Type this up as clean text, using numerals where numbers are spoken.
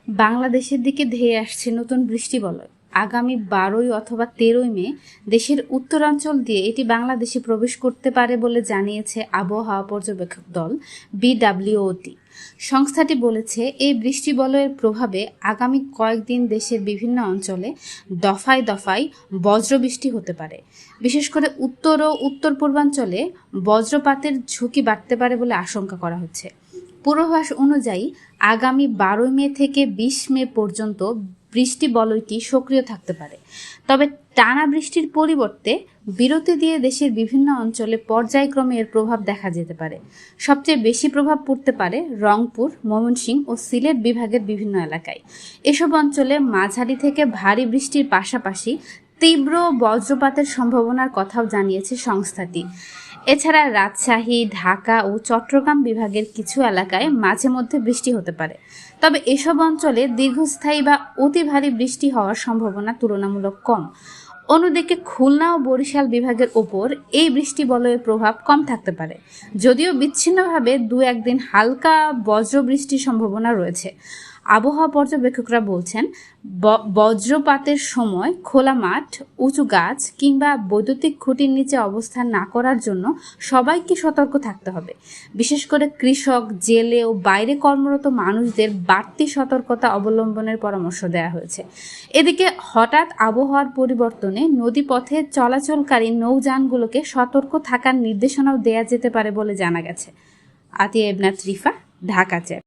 বাংলাদেশের দিকে ধেয়ে আসছে নতুন বৃষ্টিবলয়। আগামী 12 অথবা 13 মে দেশের উত্তরাঞ্চল দিয়ে এটি বাংলাদেশে প্রবেশ করতে পারে বলে জানিয়েছে আবহাওয়া পর্যবেক্ষক দল বিডব্লিউওটি। সংস্থাটি বলেছে, এই বৃষ্টিবলয়ের প্রভাবে আগামী কয়েকদিন দেশের বিভিন্ন অঞ্চলে দফায় দফায় বজ্রবৃষ্টি হতে পারে। বিশেষ করে উত্তর ও উত্তর পূর্বাঞ্চলে বজ্রপাতের ঝুঁকি বাড়তে পারে বলে আশঙ্কা করা হচ্ছে। পূর্বাভাস অনুযায়ী আগামী 12 মে থেকে 20 মে পর্যন্ত বৃষ্টি বলয়টি সক্রিয় থাকতে পারে। তবে টানা বৃষ্টির পরিবর্তে বিরতি দিয়ে দেশের বিভিন্ন অঞ্চলে পর্যায়ক্রমে এর প্রভাব দেখা যেতে পারে। সবচেয়ে বেশি প্রভাব পড়তে পারে রংপুর, ময়মনসিংহ ও সিলেট বিভাগের বিভিন্ন এলাকায়। এসব অঞ্চলে মাঝারি থেকে ভারী বৃষ্টির পাশাপাশি তীব্র বজ্রপাতের সম্ভাবনার কথাও জানিয়েছে সংস্থাটি। এছাড়া রাজশাহী, ঢাকা ও চট্টগ্রাম বিভাগের কিছু এলাকায় মাঝে মধ্যে বৃষ্টি হতে পারে। তবে এসব অঞ্চলে দীর্ঘস্থায়ী বা অতি ভারী বৃষ্টি হওয়ার সম্ভাবনা তুলনামূলক কম। অন্যদিকে খুলনা ও বরিশাল বিভাগের ওপর এই বৃষ্টি বলয়ের প্রভাব কম থাকতে পারে, যদিও বিচ্ছিন্নভাবে 2-1 দিন হালকা বজ্রবৃষ্টির সম্ভাবনা রয়েছে। আবহাওয়া পর্যবেক্ষকরা বলছেন, বজ্রপাতের সময় খোলা মাঠ, উঁচু গাছ কিংবা বৈদ্যুতিক খুঁটির নিচে অবস্থান না করার জন্য সবাইকে সতর্ক থাকতে হবে। বিশেষ করে কৃষক, জেলে ও বাইরে কর্মরত মানুষদের বাড়তি সতর্কতা অবলম্বনের পরামর্শ দেওয়া হয়েছে। এদিকে হঠাৎ আবহাওয়ার পরিবর্তনে নদীপথে চলাচলকারী নৌযানগুলোকে সতর্ক থাকার নির্দেশনাও দেওয়া যেতে পারে বলে জানা গেছে। আতিয়া ইবনাত রিফা, ঢাকা চ্যাট।